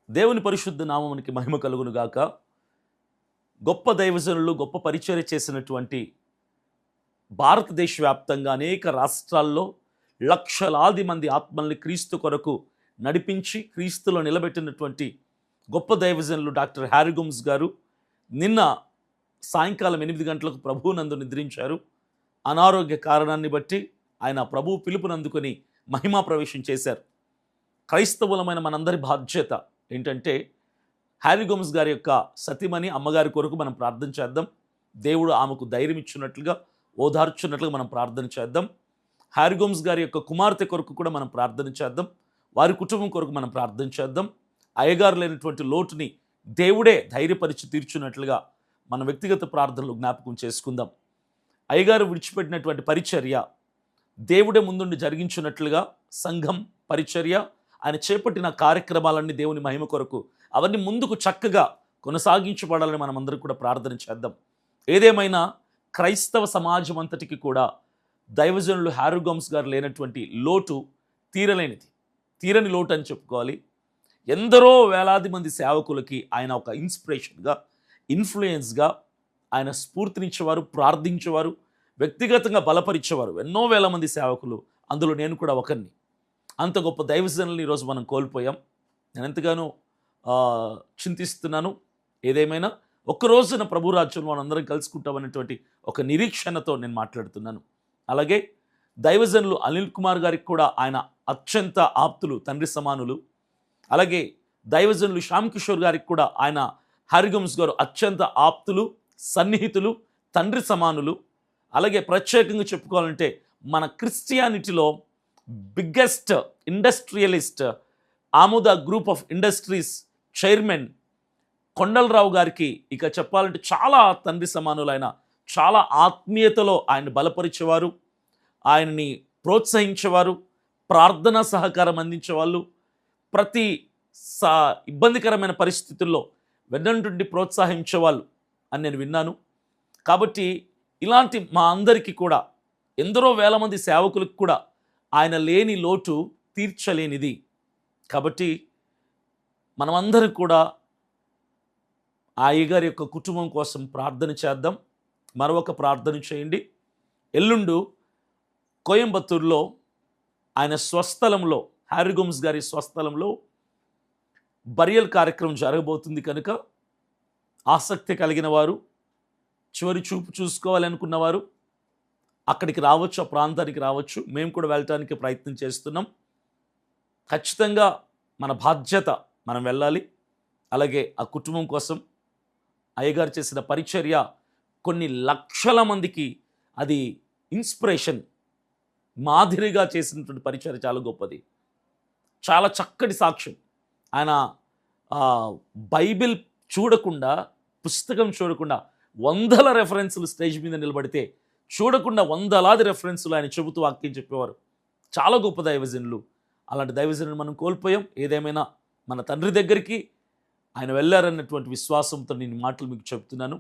దేవుని పరిశుద్ధ నామమునికి మహిమ కలుగును గాక. గొప్ప దైవజనులు గొప్ప పరిచర్య చేసినటువంటి భారతదేశ వ్యాప్తంగా అనేక రాష్ట్రాల్లో లక్షలాది మంది ఆత్మల్ని క్రీస్తు కొరకు నడిపించి క్రీస్తులో నిలబెట్టినటువంటి గొప్ప దైవజనులు డాక్టర్ హ్యారిగమ్స్ గారు నిన్న సాయంకాలం 8 గంటలకు ప్రభువునందు నిద్రించారు. అనారోగ్య కారణాన్ని బట్టి ఆయన ప్రభు పిలుపునందుకొని మహిమా ప్రవేశం చేశారు. క్రైస్తవులమైన మనందరి బాధ్యత ఏంటంటే హ్యారిగమ్స్ గారి యొక్క సతీమణి అమ్మగారి కొరకు మనం ప్రార్థన చేద్దాం. దేవుడు ఆమెకు ధైర్యం ఇచ్చినట్లుగా ఓదార్చున్నట్లుగా మనం ప్రార్థన చేద్దాం. హ్యారిగమ్స్ గారి యొక్క కుమార్తె కొరకు కూడా మనం ప్రార్థన చేద్దాం. వారి కుటుంబం కొరకు మనం ప్రార్థన చేద్దాం. అయ్యగారు లేనటువంటి లోటుని దేవుడే ధైర్యపరిచి తీర్చున్నట్లుగా మన వ్యక్తిగత ప్రార్థనలు జ్ఞాపకం చేసుకుందాం. అయ్యగారు విడిచిపెట్టినటువంటి పరిచర్య దేవుడే ముందుండి జరిగించున్నట్లుగా సంఘం పరిచర్య ఆయన చేపట్టిన కార్యక్రమాలన్నీ దేవుని మహిమ కొరకు అవన్నీ ముందుకు చక్కగా కొనసాగించబడాలని మనం అందరం కూడా ప్రార్థన చేద్దాం. ఏదేమైనా క్రైస్తవ సమాజం అంతటికి కూడా దైవజనులు హ్యారిగమ్స్ గారు లేనటువంటి లోటు తీరని లోటు అని చెప్పుకోవాలి. ఎందరో వేలాది మంది సేవకులకి ఆయన ఒక ఇన్స్పిరేషన్గా ఇన్ఫ్లుయెన్స్గా ఆయన స్ఫూర్తినిచ్చేవారు, ప్రార్థించేవారు, వ్యక్తిగతంగా బలపరిచేవారు. ఎన్నో వేల మంది సేవకులు, అందులో నేను కూడా ఒకరిని. అంత గొప్ప దైవజనులను ఈరోజు మనం కోల్పోయాం. నేను ఎంతగానో చింతిస్తున్నాను. ఏదేమైనా ఒక్కరోజున ప్రభు రాజ్యంలో మనం అందరం కలుసుకుంటామనేటువంటి ఒక నిరీక్షణతో నేను మాట్లాడుతున్నాను. అలాగే దైవజనులు అనిల్ కుమార్ గారికి కూడా ఆయన అత్యంత ఆప్తులు, తండ్రి సమానులు. అలాగే దైవజనులు శ్యామ్ కిషోర్ గారికి కూడా ఆయన హ్యారిగమ్స్ గారు అత్యంత ఆప్తులు, సన్నిహితులు, తండ్రి సమానులు. అలాగే ప్రత్యేకంగా చెప్పుకోవాలంటే మన క్రిస్టియానిటీలో biggest industrialist Amuda group of industries chairman Kondalarao గారికి ఇక చెప్పాలంటే చాలా తండ్రి సమానులు. ఆయన చాలా ఆత్మీయతలో ఆయన బలపరిచేవారు, ఆయనని ప్రోత్సహించేవారు, ప్రార్థనా సహకారం అందించేవాళ్ళు. ప్రతి ఇబ్బందికరమైన పరిస్థితుల్లో వెన్నంటుండి ప్రోత్సహించేవాళ్ళు అని నేను విన్నాను. కాబట్టి ఇలాంటి మా అందరికీ కూడా ఎందరో వేల మంది సేవకులకు కూడా ఆయన లేని లోటు తీర్చలేనిది. కాబట్టి మనమందరం కూడా ఆ అయ్యగారి యొక్క కుటుంబం కోసం ప్రార్థన చేద్దాం. మరొక ప్రార్థన చేయండి. ఎల్లుండు కోయంబత్తూరులో ఆయన స్వస్థలంలో, హ్యారిగమ్స్ గారి స్వస్థలంలో బరియల్ కార్యక్రమం జరగబోతుంది కనుక ఆసక్తి కలిగిన వారు, చివరి చూపు చూసుకోవాలనుకున్నవారు అక్కడికి రావచ్చు, ఆ ప్రాంతానికి రావచ్చు. మేము కూడా వెళ్ళటానికి ప్రయత్నం చేస్తున్నాం. ఖచ్చితంగా మన బాధ్యత, మనం వెళ్ళాలి. అలాగే ఆ కుటుంబం కోసం అయ్యగారు చేసిన పరిచర్య కొన్ని లక్షల మందికి అది ఇన్స్పిరేషన్, మాదిరిగా చేసినటువంటి పరిచర్య చాలా గొప్పది, చాలా చక్కటి సాక్ష్యం. ఆయన బైబిల్ చూడకుండా, పుస్తకం చూడకుండా వందల రెఫరెన్సులు స్టేజ్ మీద నిలబడితే చూడకుండా వందలాది రెఫరెన్సులు ఆయన చెబుతూ వాక్యం చెప్పేవారు. చాలా గొప్ప దైవజనులు. అలాంటి దైవజనులు మనం కోల్పోయాం. ఏదేమైనా మన తండ్రి దగ్గరికి ఆయన వెళ్ళారన్నటువంటి విశ్వాసంతో నేను మాటలు మీకు చెప్తున్నాను.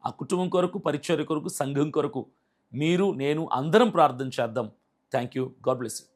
ఆ కుటుంబం కొరకు, పరిచర్య కొరకు, సంఘం కొరకు మీరు, నేను అందరం ప్రార్థన చేద్దాం. Thank you. God bless you.